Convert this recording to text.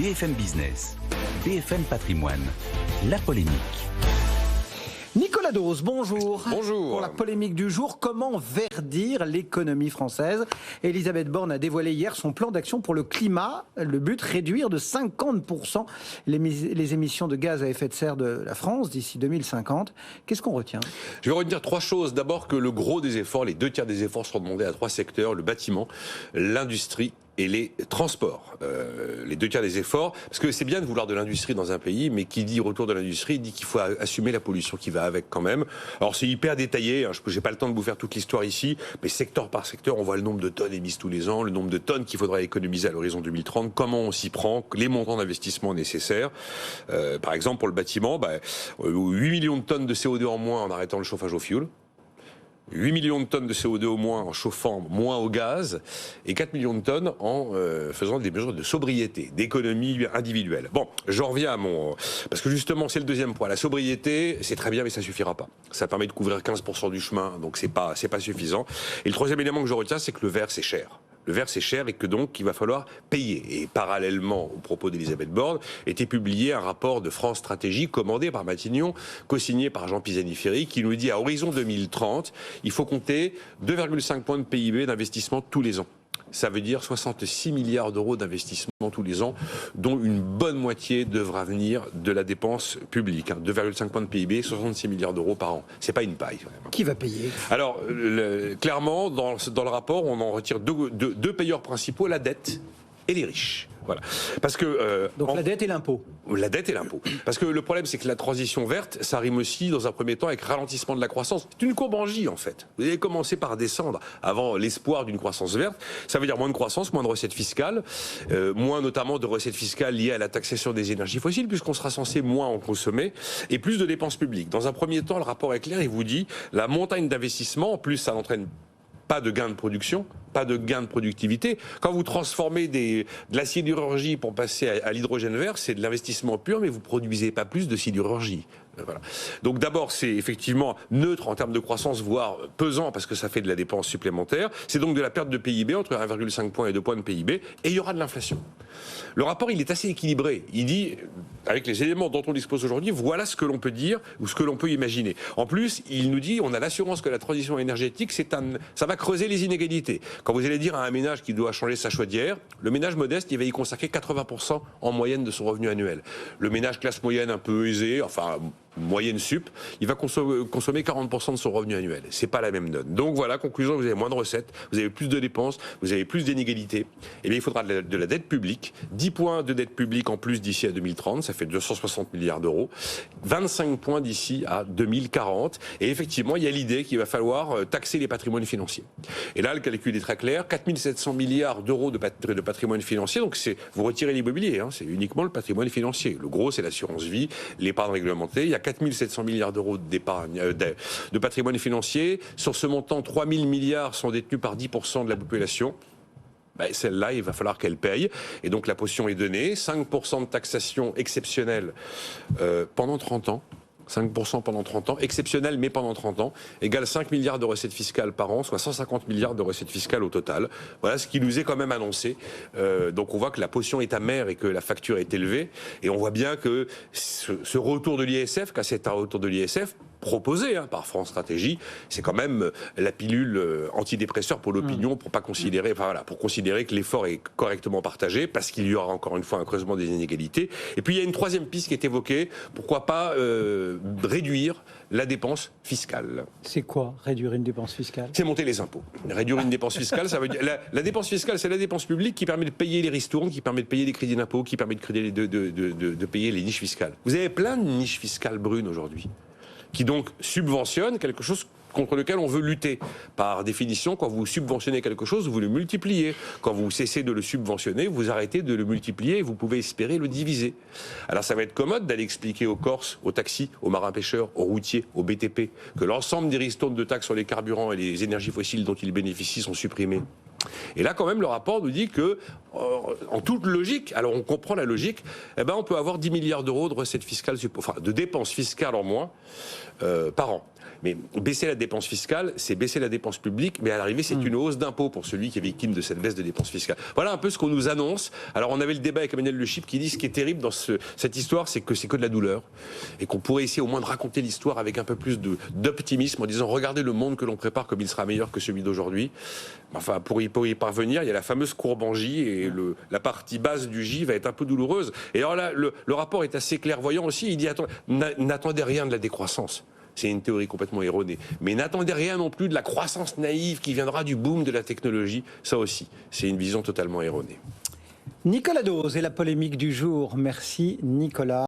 BFM Business, BFM Patrimoine, la polémique. Nicolas Dose, bonjour. Bonjour. Pour la polémique du jour, comment verdir l'économie française? Elisabeth Borne a dévoilé hier son plan d'action pour le climat. Le but, réduire de 50% les émissions de gaz à effet de serre de la France d'ici 2050. Qu'est-ce qu'on retient? Je vais retenir trois choses. D'abord que le gros des efforts, les 2/3 des efforts seront demandés à trois secteurs, le bâtiment, l'industrie et les transports. Les 2/3 des efforts, parce que c'est bien de vouloir de l'industrie dans un pays, mais qui dit retour de l'industrie, dit qu'il faut assumer la pollution qui va avec quand même. Alors c'est hyper détaillé, hein, je n'ai pas le temps de vous faire toute l'histoire ici, mais secteur par secteur, on voit le nombre de tonnes émises tous les ans, le nombre de tonnes qu'il faudra économiser à l'horizon 2030, comment on s'y prend, les montants d'investissement nécessaires. Par exemple, pour le bâtiment, 8 millions de tonnes de CO2 en moins en arrêtant le chauffage au fioul. 8 millions de tonnes de CO2 au moins en chauffant moins au gaz et 4 millions de tonnes en faisant des mesures de sobriété, d'économie individuelle. Bon, j'en reviens à parce que justement, c'est le deuxième point. La sobriété, c'est très bien, mais ça suffira pas. Ça permet de couvrir 15% du chemin, donc c'est pas suffisant. Et le troisième élément que je retiens, c'est que le verre, c'est cher. Le verre, c'est cher et que donc, il va falloir payer. Et parallèlement aux propos d'Elisabeth Borne, était publié un rapport de France Stratégie commandé par Matignon, co-signé par Jean Pisani-Ferry, qui nous dit à horizon 2030, il faut compter 2,5 points de PIB d'investissement tous les ans. Ça veut dire 66 milliards d'euros d'investissement tous les ans, dont une bonne moitié devra venir de la dépense publique. 2,5 points de PIB, 66 milliards d'euros par an. C'est pas une paille. Vraiment. Qui va payer? Alors, clairement, dans le rapport, on en retire deux payeurs principaux, la dette et les riches. Voilà. Parce que donc la dette et l'impôt. La dette et l'impôt. Parce que le problème, c'est que la transition verte, ça rime aussi, dans un premier temps, avec ralentissement de la croissance. C'est une courbe en J, en fait. Vous allez commencer par descendre avant l'espoir d'une croissance verte. Ça veut dire moins de croissance, moins de recettes fiscales, moins notamment de recettes fiscales liées à la taxation des énergies fossiles, puisqu'on sera censé moins en consommer, et plus de dépenses publiques. Dans un premier temps, le rapport est clair, il vous dit, la montagne d'investissement, en plus, ça n'entraîne pas de gain de production, pas de gain de productivité. Quand vous transformez de la sidérurgie pour passer à l'hydrogène vert, c'est de l'investissement pur, mais vous ne produisez pas plus de sidérurgie. Voilà. Donc d'abord, c'est effectivement neutre en termes de croissance, voire pesant, parce que ça fait de la dépense supplémentaire. C'est donc de la perte de PIB, entre 1,5 point et 2 points de PIB, et il y aura de l'inflation. Le rapport, il est assez équilibré. Il dit, avec les éléments dont on dispose aujourd'hui, voilà ce que l'on peut dire, ou ce que l'on peut imaginer. En plus, il nous dit, on a l'assurance que la transition énergétique, ça va creuser les inégalités. Quand vous allez dire à un ménage qui doit changer sa chaudière, le ménage modeste, il va y consacrer 80% en moyenne de son revenu annuel. Le ménage classe moyenne un peu aisé, enfin moyenne sup, il va consommer 40% de son revenu annuel. C'est pas la même donne. Donc voilà, conclusion, vous avez moins de recettes, vous avez plus de dépenses, vous avez plus d'inégalités. Et bien il faudra de la dette publique, 10 points de dette publique en plus d'ici à 2030, ça fait 260 milliards d'euros, 25 points d'ici à 2040. Et effectivement, il y a l'idée qu'il va falloir taxer les patrimoines financiers. Et là, le calcul est très clair, 4700 milliards d'euros de patrimoine financier, donc vous retirez l'immobilier, c'est uniquement le patrimoine financier. Le gros, c'est l'assurance vie, l'épargne réglementée, il y a 4700 milliards d'euros de patrimoine financier. Sur ce montant, 3000 milliards sont détenus par 10% de la population. Celle-là, il va falloir qu'elle paye. Et donc la potion est donnée. 5% de taxation exceptionnelle pendant 30 ans. 5% pendant 30 ans, exceptionnel mais pendant 30 ans, égale 5 milliards de recettes fiscales par an, soit 150 milliards de recettes fiscales au total. Voilà ce qui nous est quand même annoncé. Donc on voit que la potion est amère et que la facture est élevée. Et on voit bien que ce retour de l'ISF, car c'est un retour de l'ISF, proposé par France Stratégie, c'est quand même la pilule antidépresseur pour l'opinion, pour pas considérer, pour considérer que l'effort est correctement partagé, parce qu'il y aura encore une fois un creusement des inégalités. Et puis il y a une troisième piste qui est évoquée, pourquoi pas réduire la dépense fiscale. C'est quoi, réduire une dépense fiscale? C'est monter les impôts. Réduire une dépense fiscale, ça veut dire... La dépense fiscale, c'est la dépense publique qui permet de payer les ristournes, qui permet de payer les crédits d'impôt, qui permet de payer les niches fiscales. Vous avez plein de niches fiscales brunes aujourd'hui, qui donc subventionne quelque chose contre lequel on veut lutter. Par définition, quand vous subventionnez quelque chose, vous le multipliez. Quand vous cessez de le subventionner, vous arrêtez de le multiplier et vous pouvez espérer le diviser. Alors ça va être commode d'aller expliquer aux Corses, aux taxis, aux marins-pêcheurs, aux routiers, aux BTP, que l'ensemble des ristournes de taxes sur les carburants et les énergies fossiles dont ils bénéficient sont supprimés. Et là, quand même, le rapport nous dit que, en toute logique, alors on comprend la logique, on peut avoir 10 milliards d'euros de recettes fiscales, de dépenses fiscales en moins par an. Mais baisser la dépense fiscale, c'est baisser la dépense publique, mais à l'arrivée, c'est une hausse d'impôt pour celui qui est victime de cette baisse de dépenses fiscales. Voilà un peu ce qu'on nous annonce. Alors, on avait le débat avec Emmanuel Le Chypre qui dit ce qui est terrible dans cette histoire, c'est que de la douleur. Et qu'on pourrait essayer au moins de raconter l'histoire avec un peu plus d'optimisme en disant regardez le monde que l'on prépare comme il sera meilleur que celui d'aujourd'hui. Enfin, pour y parvenir, il y a la fameuse courbe en J et la partie basse du J va être un peu douloureuse. Et alors là, le rapport est assez clairvoyant aussi. Il dit n'attendez rien de la décroissance. C'est une théorie complètement erronée. Mais n'attendez rien non plus de la croissance naïve qui viendra du boom de la technologie. Ça aussi, c'est une vision totalement erronée. Nicolas Dose et la polémique du jour. Merci Nicolas.